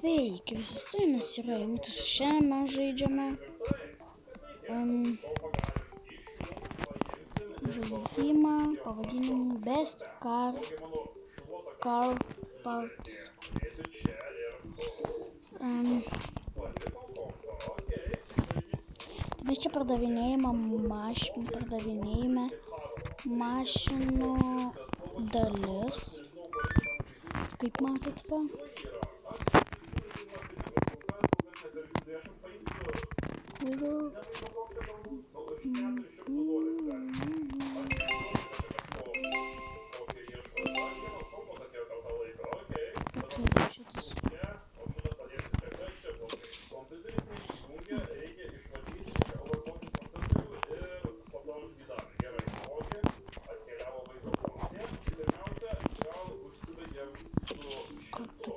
Sveiki, visi su jumis yra Rimtas. Šiandien mes žaidžiame žaidimą pavadinimu Best Car Parts. Mes čia pardavinėjame mašinų dalis, kaip matot va.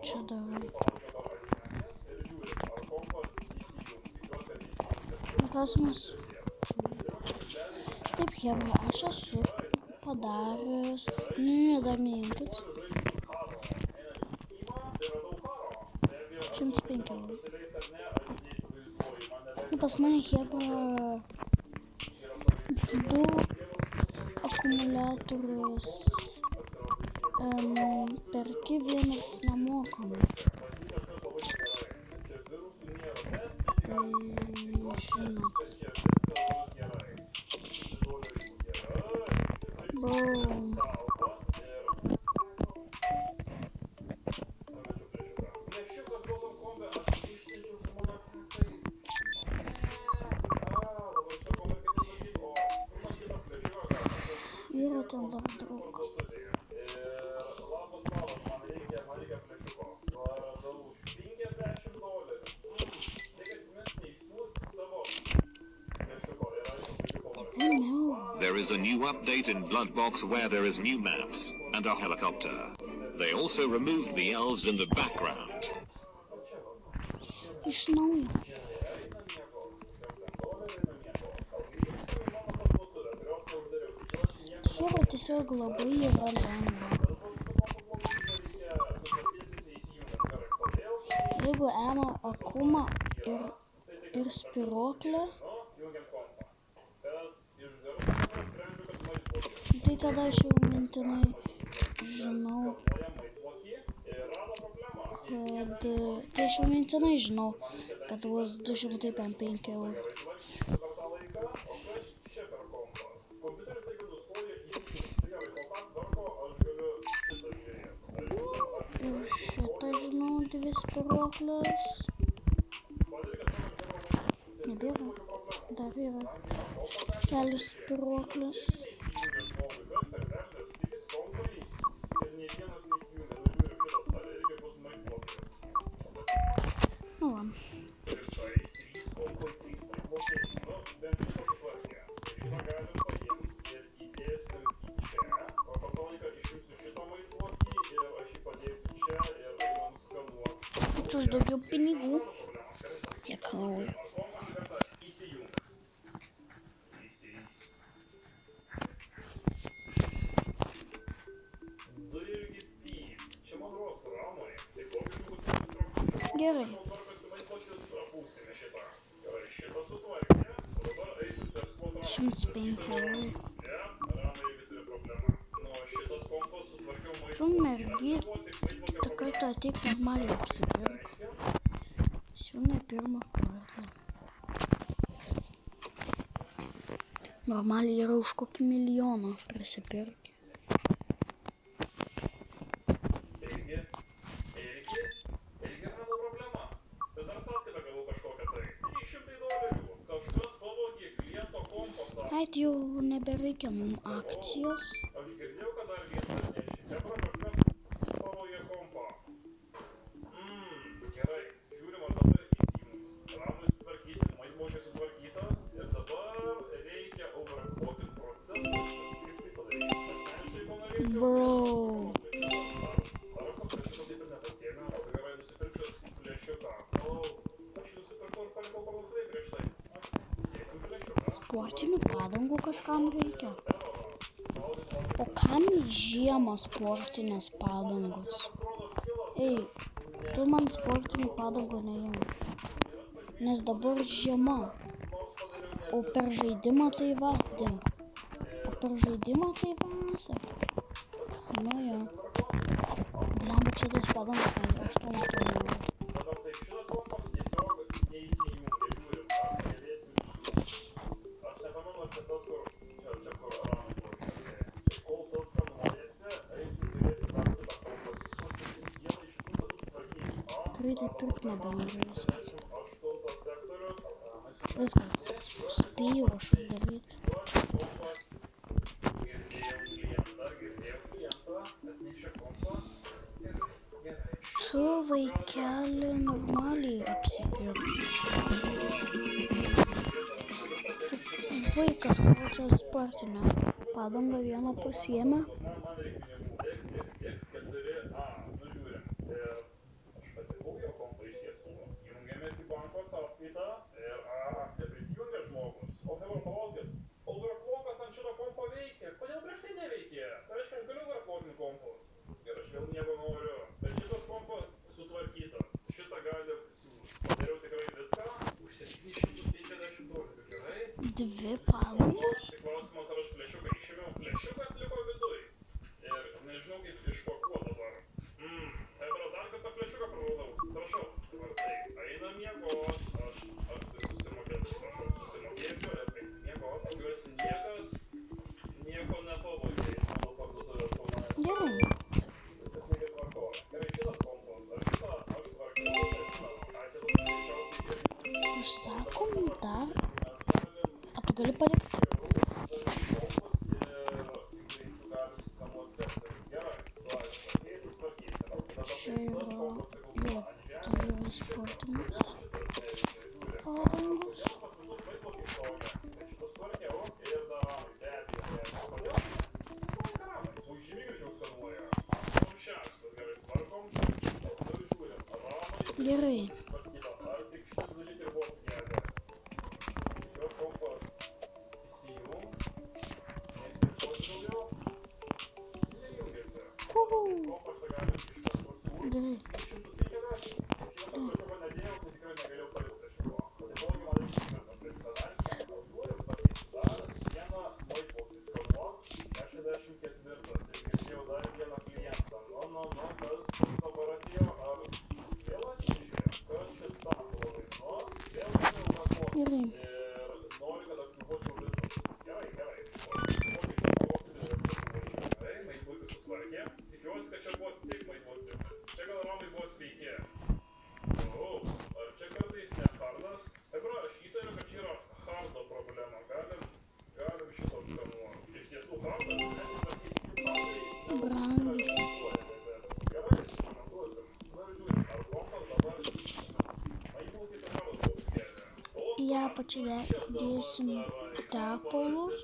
Čia darai. Klausimas. Taip, hebra, aš esu padaręs. Dar neimkit. 105 eurų. Pas mane hebra 2 akumuliatorius perki, vienas nemokamai. Tai žinot. Boom. Yra ten dar daug. There is a new update in Bloodbox where there is new maps and a helicopter. They also removed the elves in the background. Iš naujo. Hebra tiesiog labai yra lengva. Jeigu ėmė akumą ir spiroklę, tai tada aš jau mintinai žinau, kad bus 205 eurų. Ir šitą žinau, 2 spiroklės. Nebėra, dar yra kelios spiroklės. Nu va. Čia už daugiau pinigų. Juokauju. Gerai. Šimtas 5 eurų. Tu mergi, tą kartą ateik normaliai apsipirk. Siūnai pirmą kartą. Normaliai yra už kokį milijoną prisipirki. Ait jau nebereikia mums akcijos. Bro. Sportinių padangų kažkam reikia. O kam žiemą sportinės padangos? Ei, Tu man sportinių padangų neimk. Nes dabar žiema. O per žaidimą tai vadink. O per žaidimą tai vasara. Nu jo. Blemba, čia tos padangos man 8 eurų. Greitai pirkt nebenorėsiu. Viskas. Spėjau aš daryti. Tu vaikeli normaliai apsipirk. Vaikas, kurio čia sportinę padangą vieną pasiėmė. Dvi padangos. Klausimas, ar aš plėšiuką išėmiau. Plėšiukas liko viduj. Ir nežinau, kaip išpakuot dabar. Hebra, dar kartą plėšiuką praradau. Prašau. Tai, einam miegot. Aš turiu susimokėti. Prašau, susimokėsiu. Ir tai miegot. Tikiuosi, niekas nieko nepavogė. Mano parduotuvės planuoja. Gerai. Viskas lygiai tvarkoja. Gerai, šitas kompas. Ar šitą aš tvarkiau? Ačiū, greičiausiai. Užsakom dar. A tu gali palikti? Čia yra sportinis padangos. Gerai. Gerai. Gerai. Į apačią dėsim tepalus.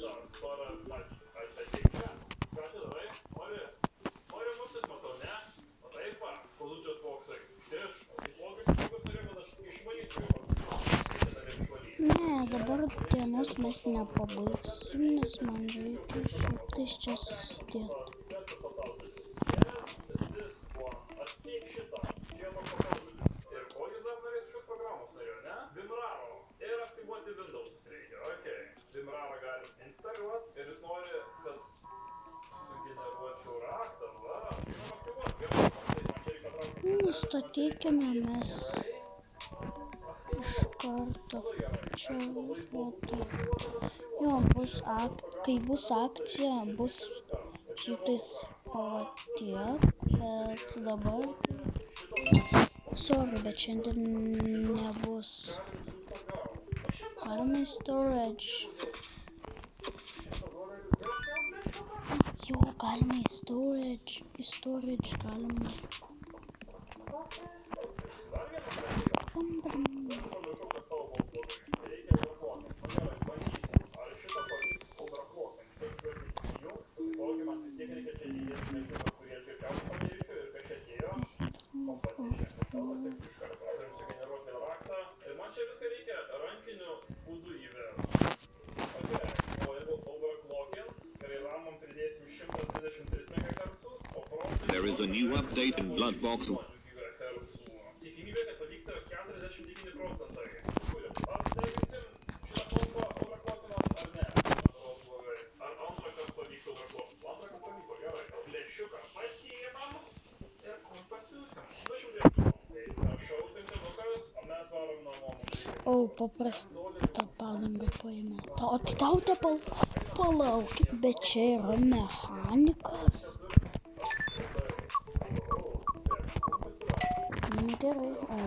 Ne, dabar dienos mes nepabaigsim, nes man reikia šitais čia susidėti. Nustatykime mes iš karto čia foto. Jo, kai bus akcija, bus šitais pavatiek, bet dabar sorry, bet šiandien nebus. Galime storage. Jo, galima į storage galima. There is a new update in Bloodbox. 99 procentai. Žiūrim, ar dairysim šitą kompą overclockinant ar ne? Atrodo blogai. Ar antrą kartą pavyko overclock? Antrą kartą pavyko, gerai. Flešiuką pasiimam ir kur pasiūsim. Nušiūdėsim. Tai prašau, siuntinukas, o mes varom namo. O, paprastą padangą paėmė. O tai tau palaukit, bet čia yra mechanikas. Nu gerai, o.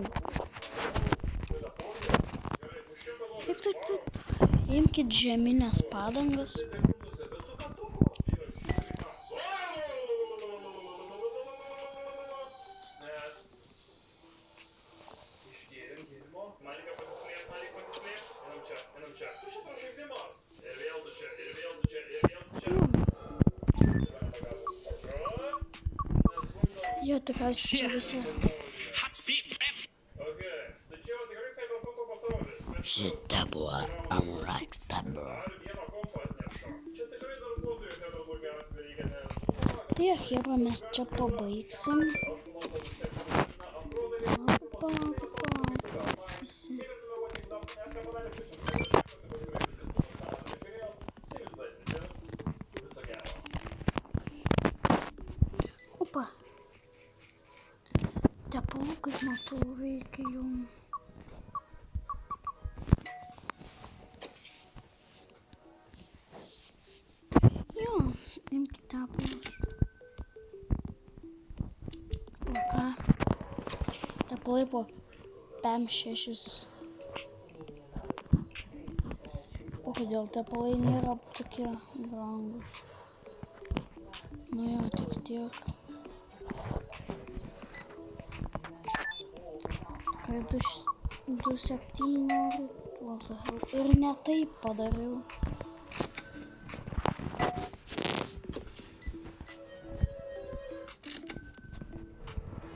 Taip. Imkit žeminės padangas. Jo, tikriausiai čia visi. Šita buvo Amrakstabro. Tai chebra, mes čia pabaigsim. Visi. Opa. Tepalų, kaip matau, reikia jau. Jo, imkite tepalus. O ką? Tepalai po 5-6. O kodėl tepalai nėra tokie brangus? Nu jo, tik tiek. Kai 2,7 nori, ir ne taip padariau.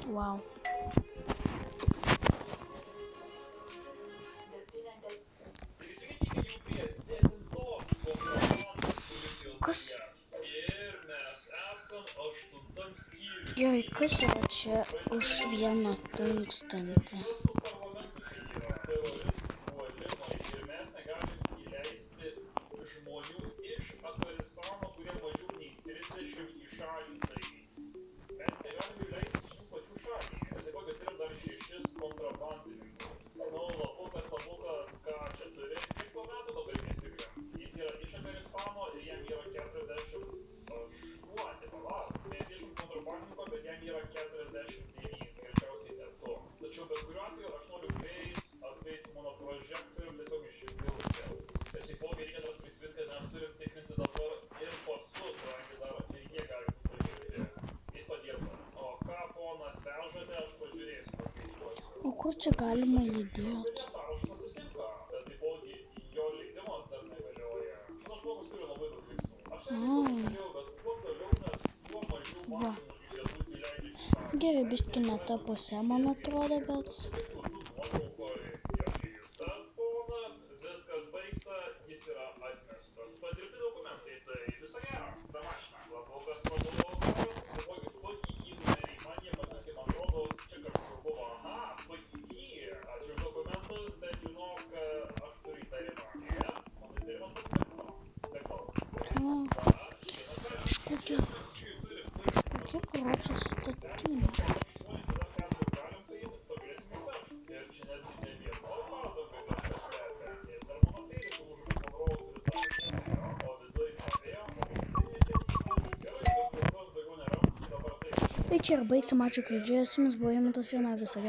Wow. Kas? Gerai, kas yra čia už 1,000? O kur čia galima įdėti? Va. Gerai, biškį ne ta pusė, man atrodo, bet... Kokia karočią statinė. Tai čia ir baigsim, ačiū, kad žiūrėjote, su jumis buvo Eimantas Jonavičius.